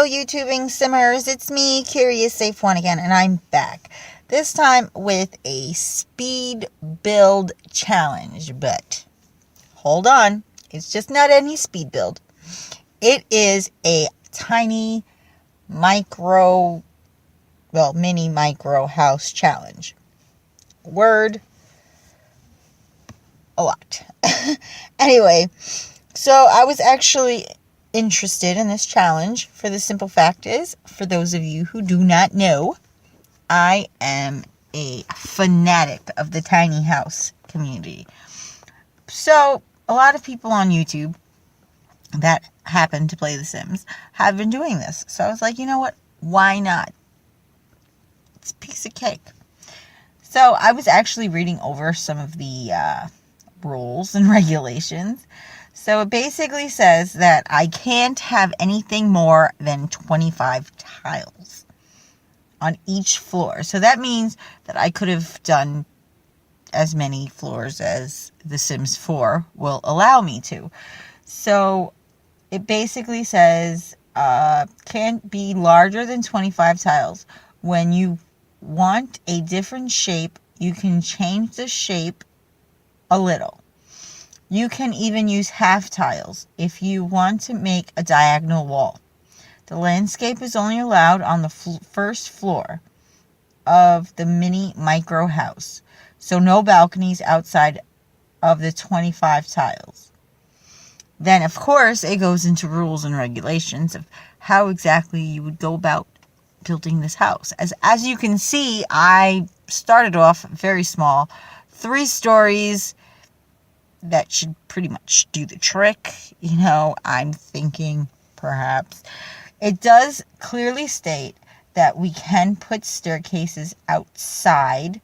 YouTubing simmers, it's me, Curious Safe One again, and I'm back. This time with a speed build challenge, but hold on, it's just not any speed build. It is a tiny mini micro house challenge. Word, a lot. Anyway, so I was actually interested in this challenge for the simple fact is, for those of you who do not know, I am a fanatic of the tiny house community. So a lot of people on YouTube that happen to play The Sims have been doing this. So I was like, you know what? Why not? It's a piece of cake. So I was actually reading over some of the rules and regulations. So it basically says that I can't have anything more than 25 tiles on each floor. So that means that I could have done as many floors as The Sims 4 will allow me to. So it basically says can't be larger than 25 tiles. When you want a different shape, you can change the shape a little. You can even use half tiles if you want to make a diagonal wall. The landscape is only allowed on the first floor of the mini micro house, so no balconies outside of the 25 tiles. Then, of course, it goes into rules and regulations of how exactly you would go about building this house. As you can see, I started off very small, 3 stories. That should pretty much do the trick. You know, I'm thinking perhaps. It does clearly state that we can put staircases outside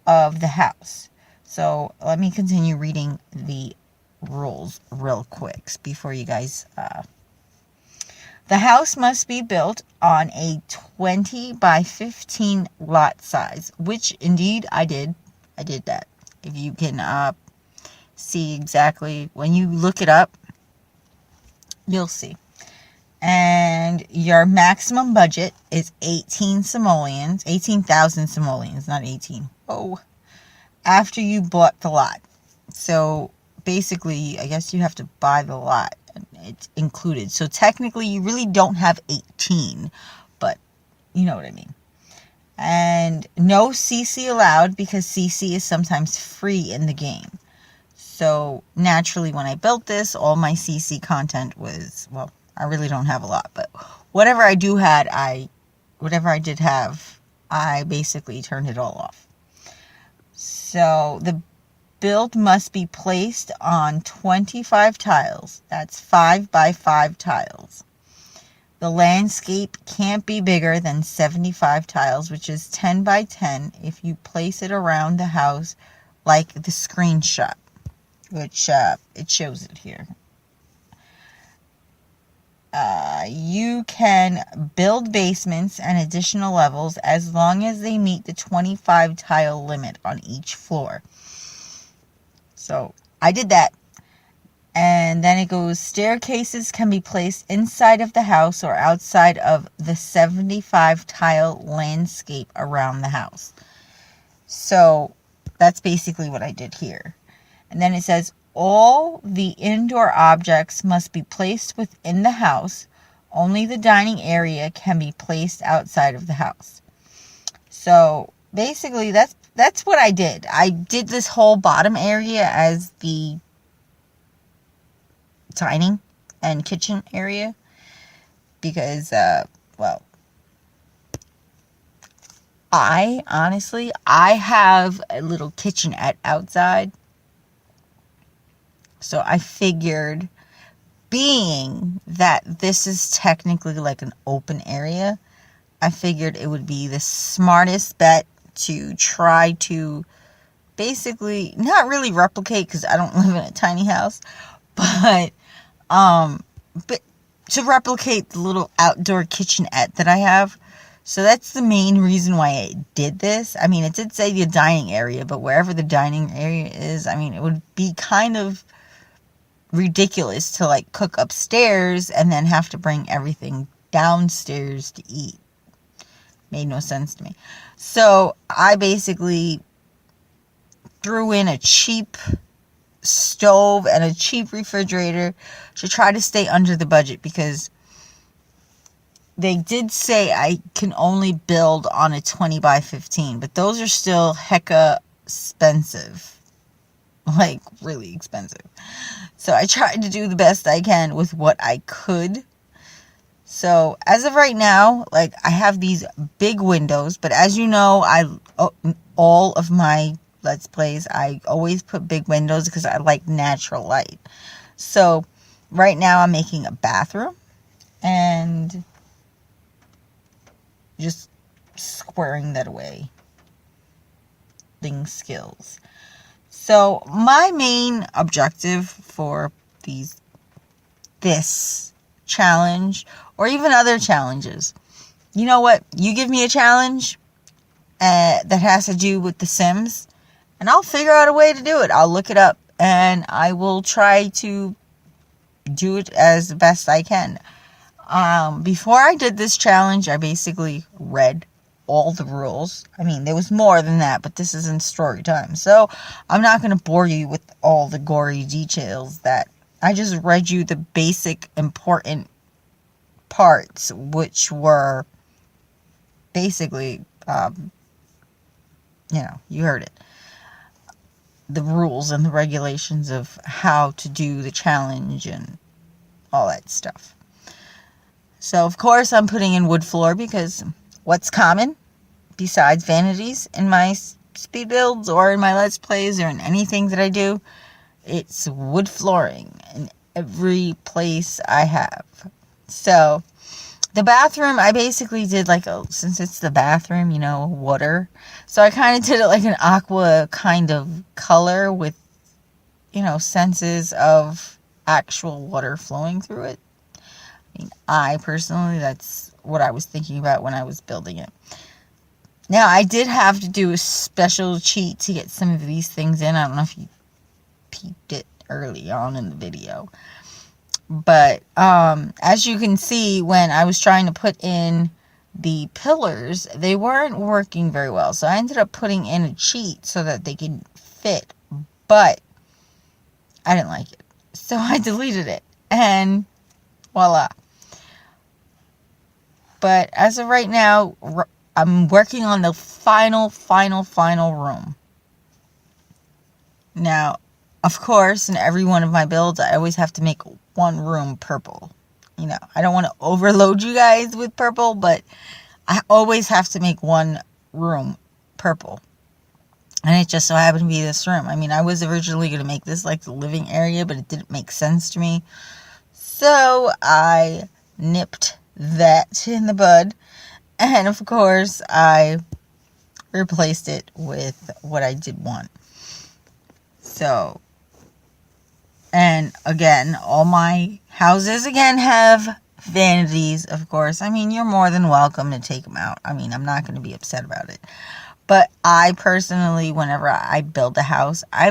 of the house. So let me continue reading the rules real quick before you guys. The house must be built on a 20 by 15 lot size, which indeed I did. I did that. If you can see exactly, when you look it up, you'll see. And your maximum budget is 18,000 simoleons, not 18. Oh, after you bought the lot. So basically, I guess you have to buy the lot. It's included. So technically, you really don't have 18, but you know what I mean. And no CC allowed, because CC is sometimes free in the game. So naturally, when I built this, all my CC content was, well, I really don't have a lot, but whatever I did have, I basically turned it all off. So the build must be placed on 25 tiles. That's 5 by 5 tiles. The landscape can't be bigger than 75 tiles, which is 10 by 10 if you place it around the house like the screenshot, which it shows it here. You can build basements and additional levels as long as they meet the 25 tile limit on each floor. So I did that. And then it goes, staircases can be placed inside of the house or outside of the 75 tile landscape around the house. So that's basically what I did here. And then it says, all the indoor objects must be placed within the house. Only the dining area can be placed outside of the house. So basically that's what I did. I did this whole bottom area as the dining and kitchen area because well, I have a little kitchenette outside. So I figured, being that this is technically like an open area, I figured it would be the smartest bet to try to basically not really replicate, because I don't live in a tiny house, but but to replicate the little outdoor kitchenette that I have. So that's the main reason why I did this. I mean, it did say the dining area, but wherever the dining area is, I mean, it would be kind of ridiculous to like cook upstairs and then have to bring everything downstairs to eat. Made no sense to me. So I basically threw in a cheap stove and a cheap refrigerator to try to stay under the budget, because they did say I can only build on a 20 by 15, but those are still hecka expensive. Like, really expensive. So I tried to do the best I can with what I could. So as of right now, like, I have these big windows, but as you know, all of my Let's Plays, I always put big windows because I like natural light. So right now I'm making a bathroom and just squaring that away. Thing skills. So my main objective for this challenge, or even other challenges, you know what? You give me a challenge that has to do with The Sims, and I'll figure out a way to do it. I'll look it up, and I will try to do it as best I can. Before I did this challenge, I basically read all the rules. I mean, there was more than that, but this is in story time, so I'm not going to bore you with all the gory details. That I just read you the basic important parts, which were basically, you heard it. The rules and the regulations of how to do the challenge and all that stuff. So, of course, I'm putting in wood floor because what's common besides vanities in my speed builds or in my Let's Plays or in anything that I do, it's wood flooring in every place I have. So the bathroom, I basically did since it's the bathroom, water. So I kind of did it like an aqua kind of color with, senses of actual water flowing through it. I mean, I personally, that's what I was thinking about when I was building it. Now, I did have to do a special cheat to get some of these things in. I don't know if you peeped it early on in the video. But as you can see, when I was trying to put in the pillars, they weren't working very well. So I ended up putting in a cheat so that they could fit. But I didn't like it. So I deleted it. And voila. But as of right now, I'm working on the final room. Now, of course, in every one of my builds, I always have to make one room purple. I don't want to overload you guys with purple, but I always have to make one room purple. And it just so happened to be this room. I mean, I was originally going to make this like the living area, but it didn't make sense to me. So I nipped that in the bud. And of course, I replaced it with what I did want. So, and again, all my houses again have vanities, of course. I mean, you're more than welcome to take them out. I mean, I'm not going to be upset about it. But I personally, whenever I build a house, I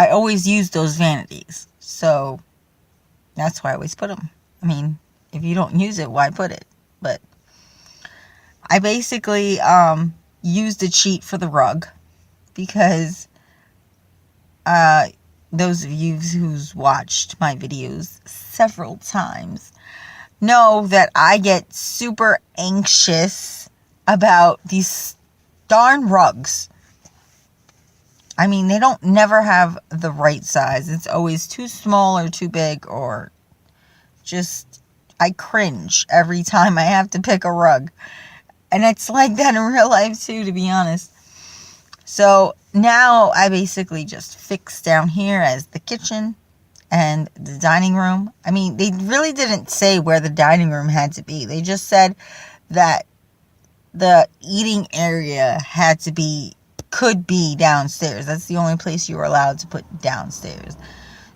always use those vanities. So that's why I always put them. I mean, if you don't use it, why put it? But I basically used a cheat for the rug because those of you who's watched my videos several times know that I get super anxious about these darn rugs. I mean, they don't never have the right size. It's always too small or too big, or just, I cringe every time I have to pick a rug. And it's like that in real life too, to be honest. So now I basically just fix down here as the kitchen and the dining room. I mean, they really didn't say where the dining room had to be. They just said that the eating area could be downstairs. That's the only place you were allowed to put downstairs.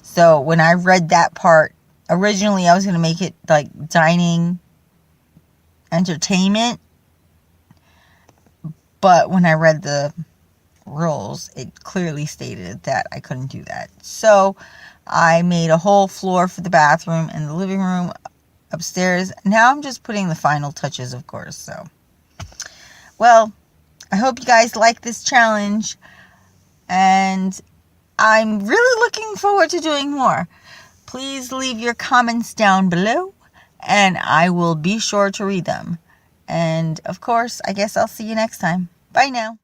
So when I read that part, originally I was going to make it like dining entertainment. But when I read the rules, it clearly stated that I couldn't do that. So I made a whole floor for the bathroom and the living room upstairs. Now I'm just putting the final touches, of course. So, well, I hope you guys like this challenge, and I'm really looking forward to doing more. Please leave your comments down below, and I will be sure to read them. And, of course, I guess I'll see you next time. Bye now.